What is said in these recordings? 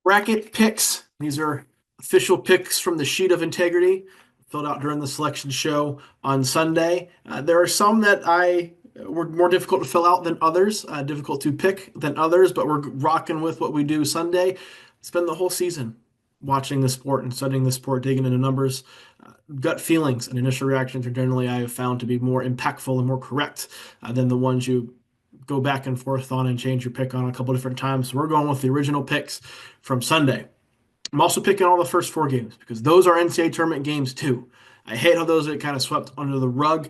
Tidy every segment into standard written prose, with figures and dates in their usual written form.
Bracket picks. These are official picks from the Sheet of Integrity filled out during the selection show on Sunday. There are some that I were more difficult to fill out than others, difficult to pick than others, but we're rocking with what we do Sunday. Spend the whole season watching the sport and studying the sport, digging into numbers. Gut feelings and initial reactions are generally I have found to be more impactful and more correct than the ones you go back and forth on and change your pick on a couple different times. So we're going with the original picks from Sunday. I'm also picking all the first four games because those are NCAA tournament games too. I hate how those are kind of swept under the rug.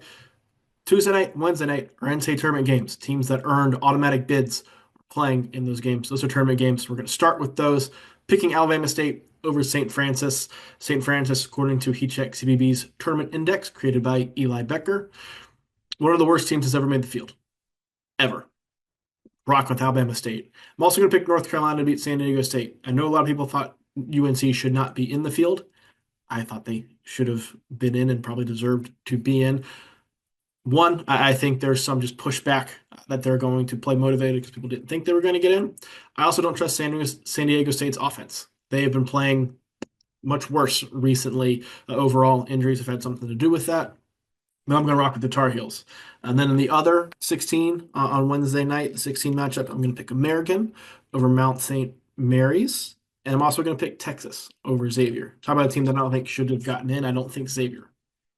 Tuesday night, Wednesday night are NCAA tournament games. Teams that earned automatic bids are playing in those games. Those are tournament games. We're going to start with those. Picking Alabama State over St. Francis. St. Francis, according to HeatCheck CBB's tournament index created by Eli Becker, one of the worst teams that's ever made the field. Ever. Rock with Alabama State. I'm also going to pick North Carolina to beat San Diego State. I know a lot of people thought UNC should not be in the field. I thought they should have been in and probably deserved to be in. One, I think there's some just pushback that they're going to play motivated because people didn't think they were going to get in. I also don't trust San Diego State's offense. They have been playing much worse recently. Overall, injuries have had something to do with that. But I'm going to rock with the Tar Heels. And then in the other 16 on Wednesday night, the 16 matchup, I'm going to pick American over Mount St. Mary's. And I'm also going to pick Texas over Xavier. Talk about a team that I don't think should have gotten in. I don't think Xavier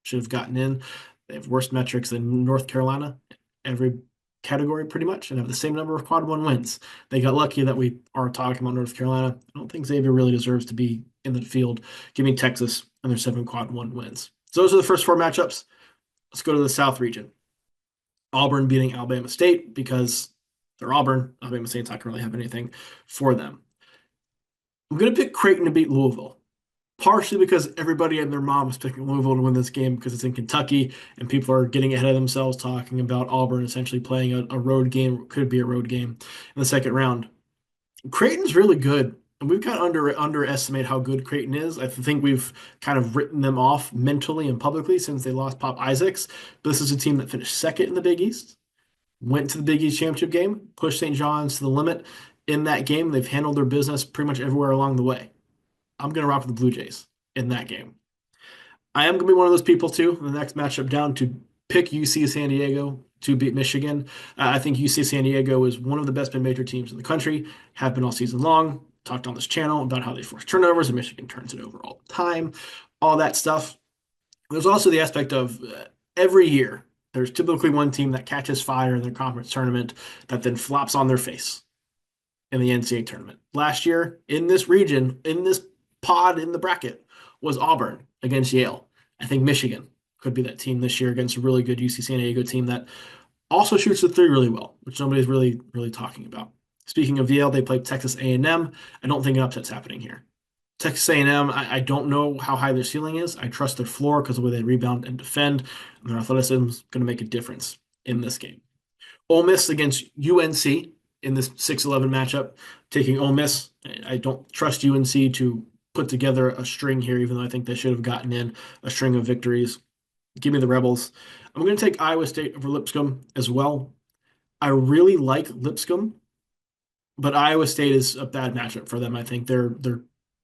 should have gotten in. They have worse metrics than North Carolina, every category pretty much, and have the same number of quad one wins. They got lucky that we are talking about North Carolina. I don't think Xavier really deserves to be in the field. Give me Texas and their seven quad one wins. So those are the first four matchups. Let's go to the South region. Auburn beating Alabama State because they're Auburn. Alabama State's not going to really have anything for them. I'm going to pick Creighton to beat Louisville, partially because everybody and their mom is picking Louisville to win this game because it's in Kentucky and people are getting ahead of themselves talking about Auburn essentially playing a road game, could be a road game in the second round. Creighton's really good. And we've kind of underestimate how good Creighton is. I think we've kind of written them off mentally and publicly since they lost Pop Isaacs. But this is a team that finished second in the Big East, went to the Big East championship game, pushed St. John's to the limit in that game. They've handled their business pretty much everywhere along the way. I'm going to rock with the Blue Jays in that game. I am going to be one of those people too in the next matchup down to pick UC San Diego to beat Michigan. I think UC San Diego is one of the best mid-major teams in the country, have been all season long. Talked on this channel about how they force turnovers and Michigan turns it over all the time, all that stuff. There's also the aspect of every year, there's typically one team that catches fire in their conference tournament that then flops on their face in the NCAA tournament. Last year, in this region, in this pod in the bracket, was Auburn against Yale. I think Michigan could be that team this year against a really good UC San Diego team that also shoots the three really well, which nobody's really talking about. Speaking of Yale, they played Texas A&M. I don't think an upset's happening here. Texas A&M, I don't know how high their ceiling is. I trust their floor because of the way they rebound and defend. And their athleticism is going to make a difference in this game. Ole Miss against UNC in this 6-11 matchup, taking Ole Miss. I don't trust UNC to put together a string here, even though I think they should have gotten in a string of victories. Give me the Rebels. I'm going to take Iowa State over Lipscomb as well. I really like Lipscomb, but Iowa State is a bad matchup for them. I think they're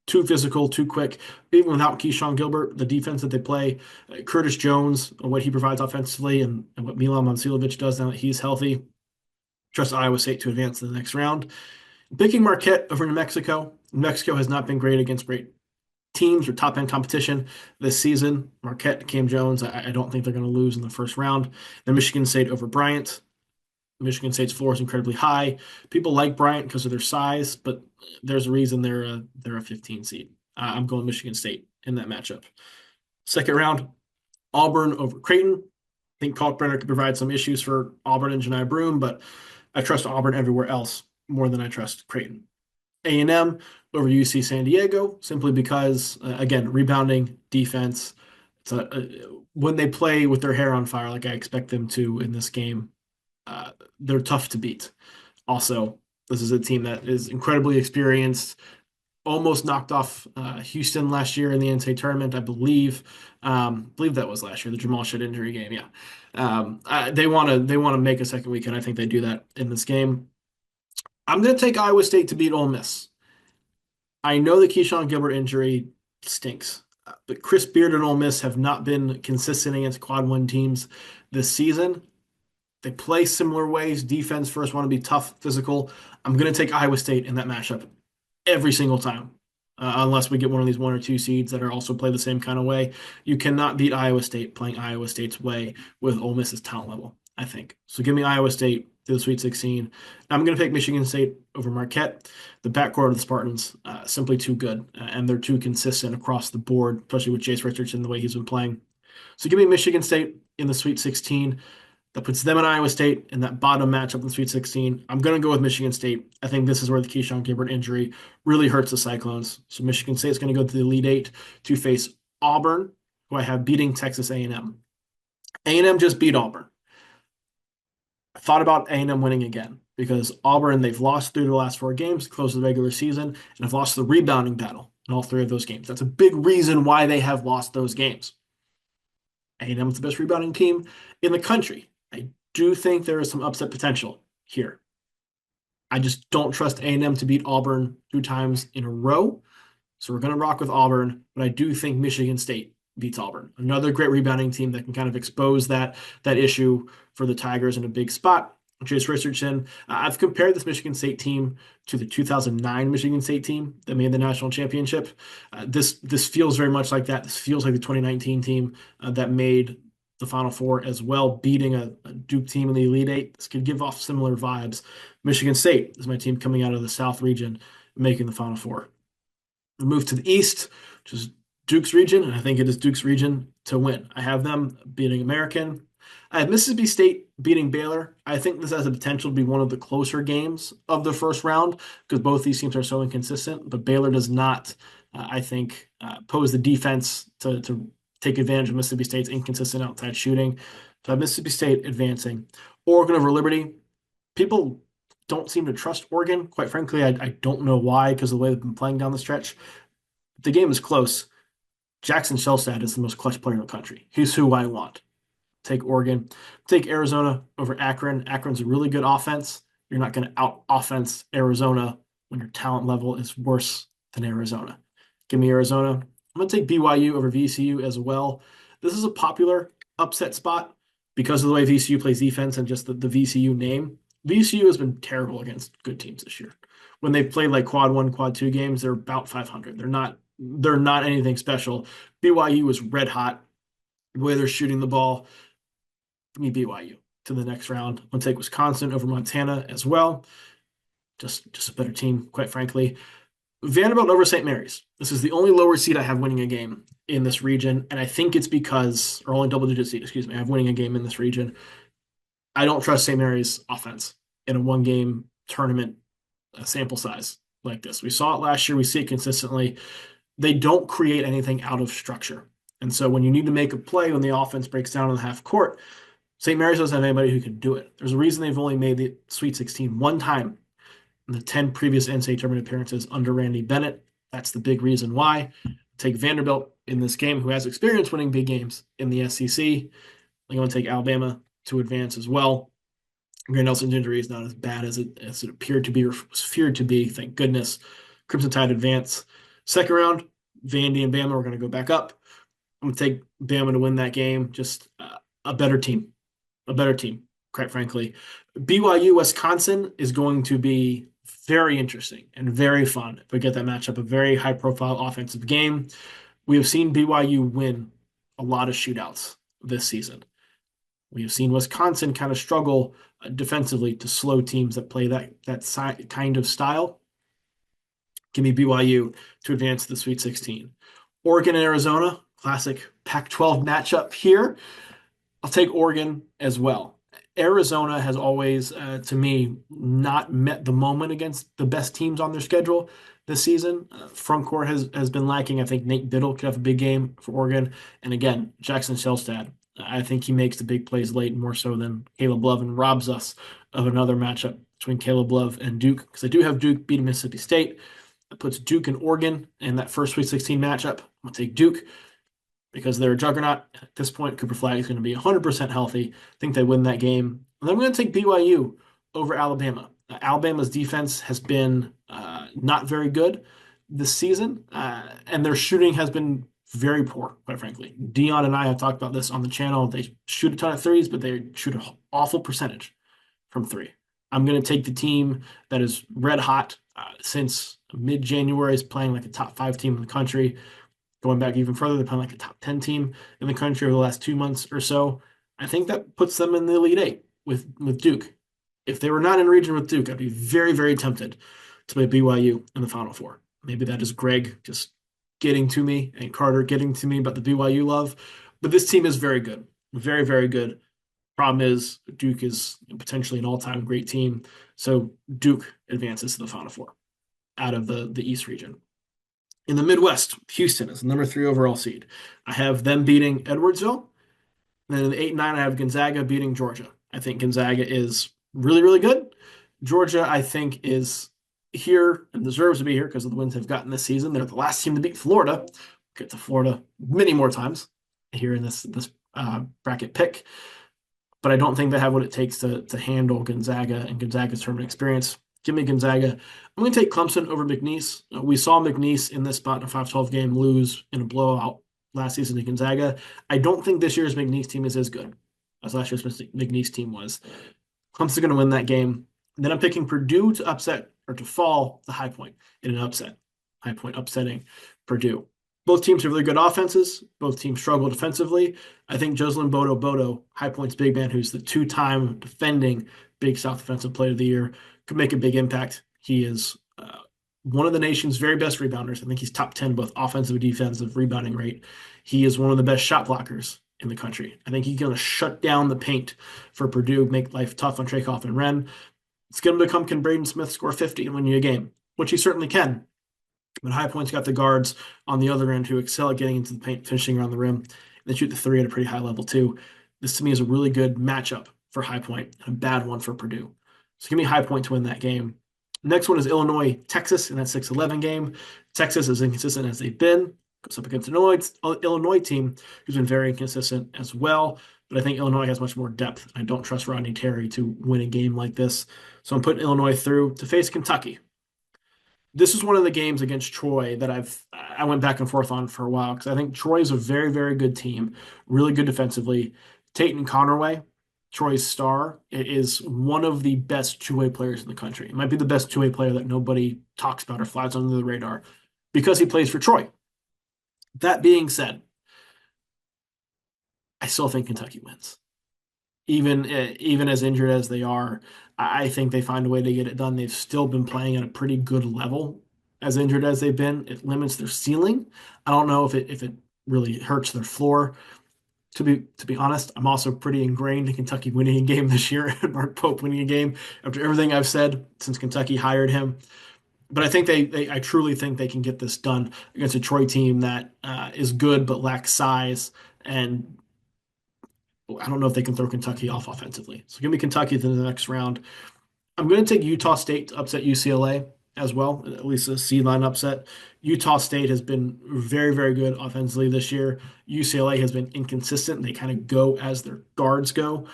too physical, too quick. Even without Keyshawn Gilbert, the defense that they play, Curtis Jones, what he provides offensively, and what Milan Momcilovic does now that he's healthy. Trust Iowa State to advance to the next round. Picking Marquette over New Mexico. New Mexico has not been great against great teams or top end competition this season. Marquette, Cam Jones, I don't think they're going to lose in the first round. Then Michigan State over Bryant. Michigan State's floor is incredibly high. People like Bryant because of their size, but there's a reason they're a 15 seed. I'm going Michigan State in that matchup. Second round, Auburn over Creighton. I think Kalkbrenner could provide some issues for Auburn and Janai Broome, but I trust Auburn everywhere else more than I trust Creighton. A&M over UC San Diego, simply because, again, rebounding, defense. When they play with their hair on fire, like I expect them to in this game, they're tough to beat. Also, this is a team that is incredibly experienced, almost knocked off Houston last year in the NCAA tournament, I believe. Believe that was last year, the Jamal Shead injury game. Yeah, they want to make a second weekend. I think they do that in this game. I'm going to take Iowa State to beat Ole Miss. I know the Keyshawn Gilbert injury stinks, but Chris Beard and Ole Miss have not been consistent against quad one teams this season. They play similar ways. Defense first, want to be tough, physical. I'm going to take Iowa State in that matchup every single time, unless we get one of these one or two seeds that are also play the same kind of way. You cannot beat Iowa State playing Iowa State's way with Ole Miss's talent level, I think. So give me Iowa State to the Sweet 16. I'm going to pick Michigan State over Marquette. The backcourt of the Spartans, simply too good, and they're too consistent across the board, especially with Jace Richardson, the way he's been playing. So give me Michigan State in the Sweet 16. That puts them and Iowa State in that bottom matchup in the Sweet 16. I'm going to go with Michigan State. I think this is where the Keyshawn Gilbert injury really hurts the Cyclones. So Michigan State is going to go to the Elite Eight to face Auburn, who I have beating Texas A&M. A&M just beat Auburn. I thought about A&M winning again because Auburn, they've lost through the last four games, close the regular season, and have lost the rebounding battle in all three of those games. That's a big reason why they have lost those games. A&M is the best rebounding team in the country. I do think there is some upset potential here. I just don't trust A&M to beat Auburn two times in a row. So we're going to rock with Auburn, but I do think Michigan State beats Auburn. Another great rebounding team that can kind of expose that issue for the Tigers in a big spot. Jace Richardson. I've compared this Michigan State team to the 2009 Michigan State team that made the national championship. This feels very much like that. This feels like the 2019 team that made the Final Four as well, beating a Duke team in the Elite Eight. This could give off similar vibes. Michigan State is my team coming out of the South region, making the Final Four. We move to the East, which is Duke's region, and I think it is Duke's region to win. I have them beating American. I have Mississippi State beating Baylor. I think this has the potential to be one of the closer games of the first round because both these teams are so inconsistent, but Baylor does not, I think, pose the defense to take advantage of Mississippi State's inconsistent outside shooting. So I have Mississippi State advancing. Oregon over Liberty. People don't seem to trust Oregon. Quite frankly, I don't know why because of the way they've been playing down the stretch. The game is close. Jackson Shelstad is the most clutch player in the country. He's who I want. Take Oregon. Take Arizona over Akron. Akron's a really good offense. You're not going to out-offense Arizona when your talent level is worse than Arizona. Give me Arizona. I'm going to take BYU over VCU as well. This is a popular upset spot because of the way VCU plays defense and just the VCU name. VCU has been terrible against good teams this year. When they played like quad one, quad two games, they're about 500. They're not anything special. BYU was red hot. The way they're shooting the ball, give me BYU to the next round. I'm going to take Wisconsin over Montana as well. Just a better team, quite frankly. Vanderbilt over St. Mary's. This is the only lower seed I have winning a game in this region, and I think it's because, or only double-digit seed, excuse me, I have winning a game in this region. I don't trust St. Mary's offense in a one-game tournament sample size like this. We saw it last year. We see it consistently. They don't create anything out of structure. And so when you need to make a play, when the offense breaks down in the half court, St. Mary's doesn't have anybody who can do it. There's a reason they've only made the Sweet 16 one time in the 10 previous NCAA tournament appearances under Randy Bennett. That's the big reason why. Take Vanderbilt in this game, who has experience winning big games in the SEC. I'm going to take Alabama to advance as well. Grant Nelson's injury is not as bad as it appeared to be or was feared to be. Thank goodness. Crimson Tide advance. Second round, Vandy and Bama are going to go back up. I'm going to take Bama to win that game. Just a better team. A better team, quite frankly. BYU Wisconsin is going to be very interesting and very fun if we get that matchup. A very high-profile offensive game. We have seen BYU win a lot of shootouts this season. We have seen Wisconsin kind of struggle defensively to slow teams that play that kind of style. Give me BYU to advance to the Sweet 16. Oregon and Arizona, classic Pac-12 matchup here. I'll take Oregon as well. Arizona has always, to me, not met the moment against the best teams on their schedule this season. Front court has been lacking. I think Nate Biddle could have a big game for Oregon. And again, Jackson Shelstad. I think he makes the big plays late more so than Caleb Love and robs us of another matchup between Caleb Love and Duke. Because I do have Duke beating Mississippi State. That puts Duke and Oregon in that first Sweet 16 matchup. I'm going to take Duke because they're a juggernaut. At this point, Cooper Flagg is going to be 100% healthy. I think they win that game. And then I'm going to take BYU over Alabama. Alabama's defense has been not very good. this season, and their shooting has been very poor, quite frankly. Dion and I have talked about this on the channel. They shoot a ton of threes, but they shoot an awful percentage from three. I'm going to take the team that is red hot since mid-January, is playing like a top five team in the country. Going back even further, they're playing like a top 10 team in the country over the last 2 months or so. I think that puts them in the Elite Eight with Duke. If they were not in region with Duke, I'd be very, very tempted to play BYU in the Final Four. Maybe that is Greg just getting to me and Carter getting to me about the BYU love. But this team is very good. Very, very good. Problem is, Duke is potentially an all-time great team. So Duke advances to the Final Four out of the East region. In the Midwest, Houston is the number three overall seed. I have them beating Edwardsville. And then in the 8 and 9, I have Gonzaga beating Georgia. I think Gonzaga is really, really good. Georgia, I think, is here and deserves to be here because of the wins they've gotten this season. They're the last team to beat Florida. We'll get to Florida many more times here in this bracket pick. But I don't think they have what it takes to handle Gonzaga and Gonzaga's tournament experience. Give me Gonzaga. I'm going to take Clemson over McNeese. We saw McNeese in this spot in a 5-12 game lose in a blowout last season to Gonzaga. I don't think this year's McNeese team is as good as last year's McNeese team was. Clemson's going to win that game. And then I'm picking Purdue to upset or to fall the High Point in an upset. High Point upsetting Purdue. Both teams have really good offenses. Both teams struggle defensively. I think Jocelyn Bodo, High Point's big man, who's the two-time defending Big South Defensive Player of the Year, could make a big impact. He is one of the nation's very best rebounders. I think he's top 10 both offensive and defensive rebounding rate. He is one of the best shot blockers in the country. I think he's going to shut down the paint for Purdue, make life tough on Trakoff and Wren. It's going to become, can Braden Smith score 50 and win you a game? Which he certainly can. But High Point's got the guards on the other end who excel at getting into the paint, finishing around the rim. They shoot the three at a pretty high level too. This to me is a really good matchup for High Point and a bad one for Purdue. So give me High Point to win that game. Next one is Illinois, Texas in that 6-11 game. Texas is inconsistent as they've been. Goes up against an Illinois team who's been very inconsistent as well. But I think Illinois has much more depth. I don't trust Rodney Terry to win a game like this. So I'm putting Illinois through to face Kentucky. This is one of the games against Troy that I went back and forth on for a while because I think Troy is a very, very good team, really good defensively. Tatum Connerway, Troy's star, is one of the best two-way players in the country. It might be the best two-way player that nobody talks about or flies under the radar because he plays for Troy. That being said, I still think Kentucky wins. Even as injured as they are, I think they find a way to get it done. They've still been playing at a pretty good level, as injured as they've been. It limits their ceiling. I don't know if it really hurts their floor. To be honest, I'm also pretty ingrained in Kentucky winning a game this year and Mark Pope winning a game after everything I've said since Kentucky hired him. But I think I truly think they can get this done against a Troy team that is good but lacks size, and I don't know if they can throw Kentucky off offensively. So give me Kentucky to the next round. I'm going to take Utah State to upset UCLA as well, at least a seed line upset. Utah State has been very, very good offensively this year. UCLA has been inconsistent. They kind of go as their guards go.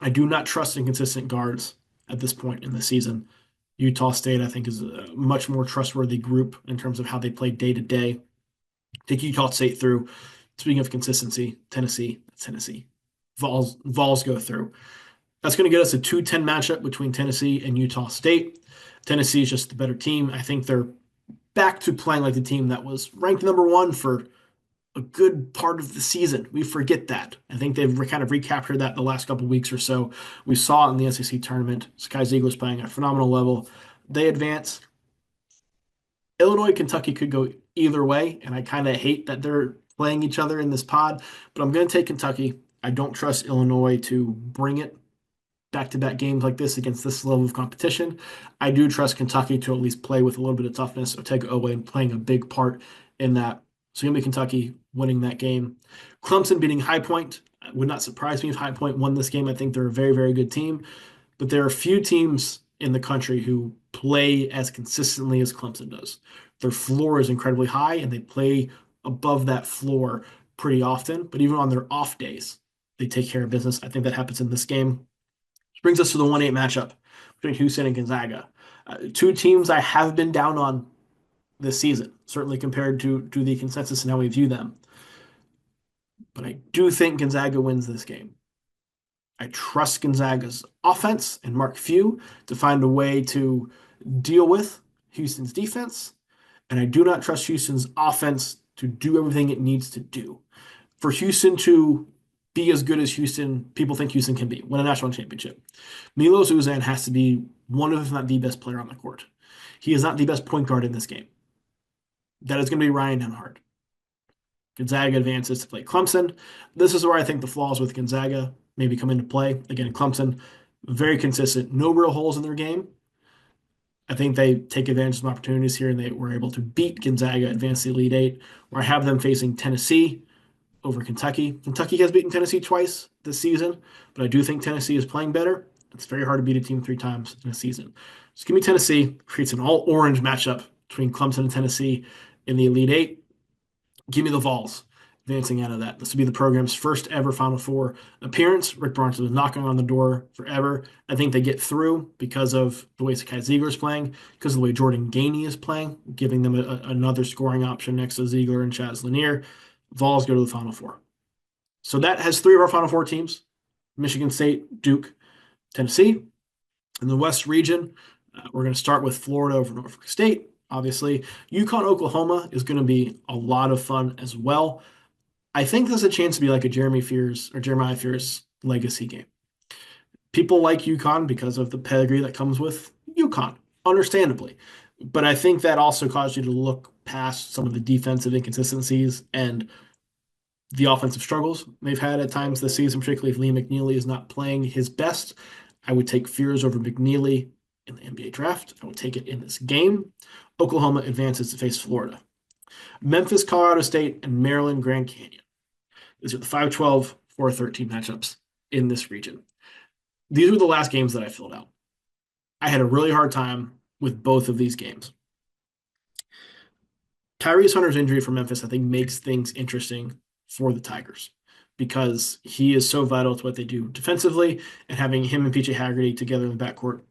I do not trust inconsistent guards at this point in the season. Utah State, I think, is a much more trustworthy group in terms of how they play day to day. Take Utah State through. Speaking of consistency, Tennessee. Vols go through. That's going to get us a 2-10 matchup between Tennessee and Utah State. Tennessee is just the better team. I think they're back to playing like the team that was ranked number one for a good part of the season. We forget that. I think they've kind of recaptured that the last couple of weeks or so. We saw it in the SEC tournament. Sky Ziegler's playing at a phenomenal level. They advance. Illinois, Kentucky could go either way, and I kind of hate that they're playing each other in this pod, but I'm going to take Kentucky. I don't trust Illinois to bring it back-to-back games like this against this level of competition. I do trust Kentucky to at least play with a little bit of toughness. Otega Oweh playing a big part in that. So going to be Kentucky winning that game. Clemson beating High Point. Would not surprise me if High Point won this game. I think they're a very, very good team. But there are few teams in the country who play as consistently as Clemson does. Their floor is incredibly high, and they play above that floor pretty often. But even on their off days, they take care of business. I think that happens in this game. Which brings us to the 1-8 matchup between Houston and Gonzaga. Two teams I have been down on this season, certainly compared to the consensus and how we view them. But I do think Gonzaga wins this game. I trust Gonzaga's offense and Mark Few to find a way to deal with Houston's defense. And I do not trust Houston's offense to do everything it needs to do. For Houston to be as good as Houston, people think Houston can be, win a national championship. Milos Uzan has to be one of, if not the best player on the court. He is not the best point guard in this game. That is going to be Ryan Nembhard. Gonzaga advances to play Clemson. This is where I think the flaws with Gonzaga maybe come into play. Again, Clemson, very consistent, no real holes in their game. I think they take advantage of some opportunities here and they were able to beat Gonzaga, advance the Elite Eight, where I have them facing Tennessee over Kentucky. Kentucky has beaten Tennessee twice this season, but I do think Tennessee is playing better. It's very hard to beat a team 3 times in a season. So give me Tennessee. Creates an all-orange matchup between Clemson and Tennessee in the Elite Eight. Give me the Vols advancing out of that. This will be the program's first ever Final Four appearance. Rick Barnes was knocking on the door forever. I think they get through because of the way Sakai Ziegler is playing, because of the way Jordan Gainey is playing, giving them another scoring option next to Ziegler and Chaz Lanier. Vols go to the Final Four. So that has 3 of our Final Four teams: Michigan State, Duke, Tennessee. In the West region, we're going to start with Florida over Norfolk State. Obviously, UConn, Oklahoma is going to be a lot of fun as well. I think there's a chance to be like a Jeremiah Fears legacy game. People like UConn because of the pedigree that comes with UConn, understandably. But I think that also caused you to look past some of the defensive inconsistencies and the offensive struggles they've had at times this season, particularly if Lee McNeely is not playing his best. I would take Fears over McNeely in the NBA draft. I would take it in this game. Oklahoma advances to face Florida. Memphis, Colorado State, and Maryland, Grand Canyon. These are the 5-12, 4-13 matchups in this region. These were the last games that I filled out. I had a really hard time with both of these games. Tyrese Hunter's injury for Memphis, I think, makes things interesting for the Tigers because he is so vital to what they do defensively, and having him and PJ Haggerty together in the backcourt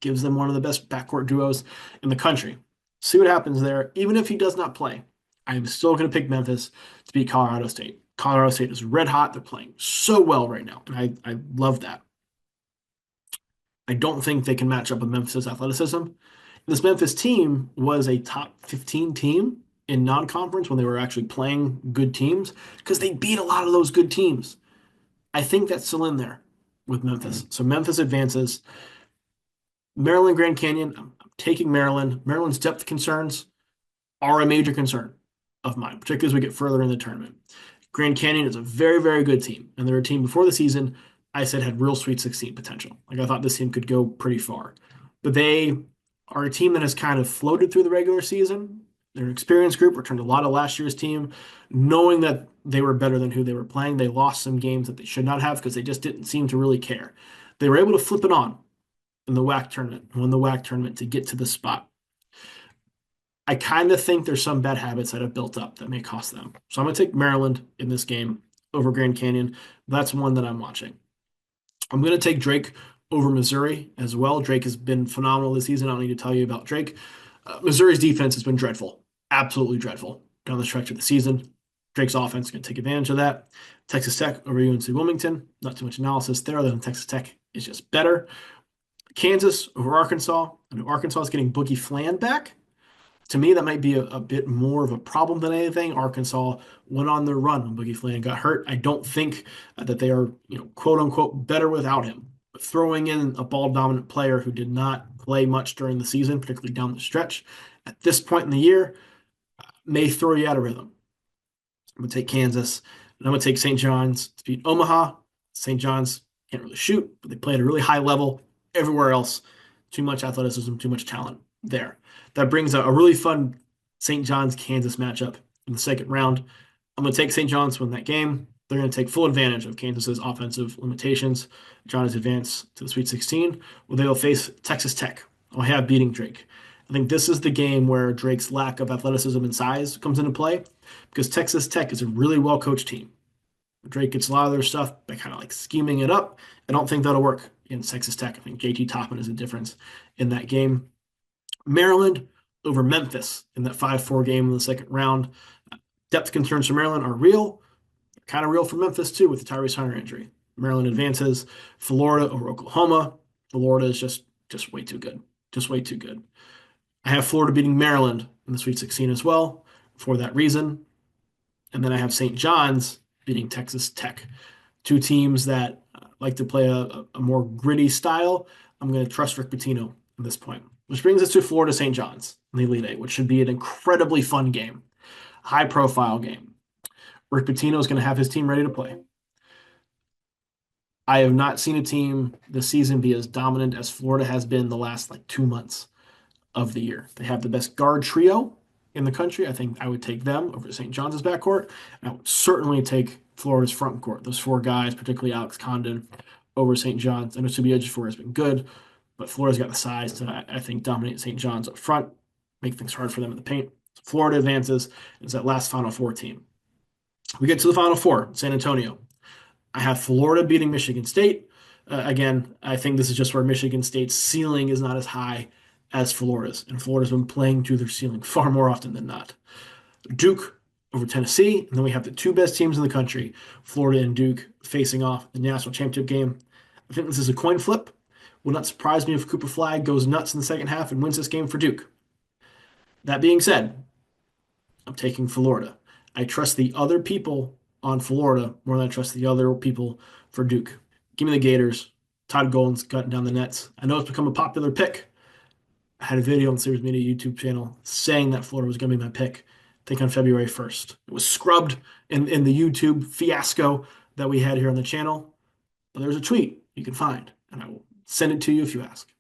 gives them one of the best backcourt duos in the country. See what happens there. Even if he does not play, I'm still going to pick Memphis to beat Colorado State. Colorado State is red hot. They're playing so well right now, and I love that. I don't think they can match up with Memphis' athleticism. This Memphis team was a top 15 team in non-conference when they were actually playing good teams because they beat a lot of those good teams. I think that's still in there with Memphis. So Memphis advances. Maryland, Grand Canyon, I'm taking Maryland. Maryland's depth concerns are a major concern of mine, particularly as we get further in the tournament. Grand Canyon is a very, very good team, and they're a team before the season I said had real Sweet 16 potential. Like I thought this team could go pretty far. But they are a team that has kind of floated through the regular season. They're an experienced group, returned a lot of last year's team, knowing that they were better than who they were playing. They lost some games that they should not have because they just didn't seem to really care. They were able to flip it on in the WAC tournament, won the WAC tournament to get to the spot. I kind of think there's some bad habits that have built up that may cost them. So I'm going to take Maryland in this game over Grand Canyon. That's one that I'm watching. I'm going to take Drake over Missouri as well. Drake has been phenomenal this season. I don't need to tell you about Drake. Missouri's defense has been dreadful, absolutely dreadful down the stretch of the season. Drake's offense is going to take advantage of that. Texas Tech over UNC Wilmington. Not too much analysis there, other than Texas Tech is just better. Kansas over Arkansas. I know Arkansas is getting Boogie Flan back. To me, that might be a bit more of a problem than anything. Arkansas went on their run when Boogie Flan got hurt. I don't think that they are, quote unquote, better without him. But throwing in a ball dominant player who did not play much during the season, particularly down the stretch, at this point in the year, may throw you out of rhythm. I'm going to take Kansas, and I'm going to take St. John's to beat Omaha. St. John's can't really shoot, but they play at a really high level. Everywhere else, too much athleticism, too much talent there. That brings a really fun St. John's Kansas matchup in the second round. I'm going to take St. John's to win that game. They're going to take full advantage of Kansas's offensive limitations. John's advance to the Sweet 16, where they will face Texas Tech. I'll have beating Drake. I think this is the game where Drake's lack of athleticism and size comes into play because Texas Tech is a really well-coached team. Drake gets a lot of their stuff by kind of like scheming it up. I don't think that'll work in Texas Tech. I think JT Toppin is a difference in that game. Maryland over Memphis in that 5-4 game in the second round. Depth concerns for Maryland are real, kind of real for Memphis too with the Tyrese Hunter injury. Maryland advances. Florida over Oklahoma. Florida is just way too good. Just way too good. I have Florida beating Maryland in the Sweet 16 as well for that reason. And then I have St. John's beating Texas Tech. Two teams that like to play a more gritty style. I'm going to trust Rick Pitino at this point. Which brings us to Florida St. John's in the Elite Eight, which should be an incredibly fun game, high profile game. Rick Pitino is going to have his team ready to play. I have not seen a team this season be as dominant as Florida has been the last like 2 months of the year. They have the best guard trio in the country. I think I would take them over St. John's backcourt. I would certainly take Florida's front court. Those four guys, particularly Alex Condon, over St. John's. I know Subi Ejiofor has been good, but Florida's got the size to, I think, dominate St. John's up front, make things hard for them in the paint. Florida advances as that last Final Four team. We get to the Final Four, San Antonio. I have Florida beating Michigan State. Again, I think this is just where Michigan State's ceiling is not as high as Florida's, and Florida's been playing to their ceiling far more often than not. Duke over Tennessee, and then we have the two best teams in the country, Florida and Duke, facing off in the national championship game. I think this is a coin flip. Would not surprise me if Cooper Flag goes nuts in the second half and wins this game for Duke. That being said, I'm taking Florida. I trust the other people on Florida more than I trust the other people for Duke. Give me the Gators. Todd Golden's cutting down the nets. I know it's become a popular pick. I had a video on the Sabres Media YouTube channel saying that Florida was going to be my pick, I think on February 1st. It was scrubbed in the YouTube fiasco that we had here on the channel. But there's a tweet you can find, and I will send it to you if you ask.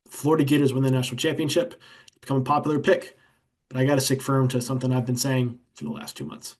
Florida Gators win the national championship. It's become a popular pick, but I got to stick firm to something I've been saying for the last 2 months.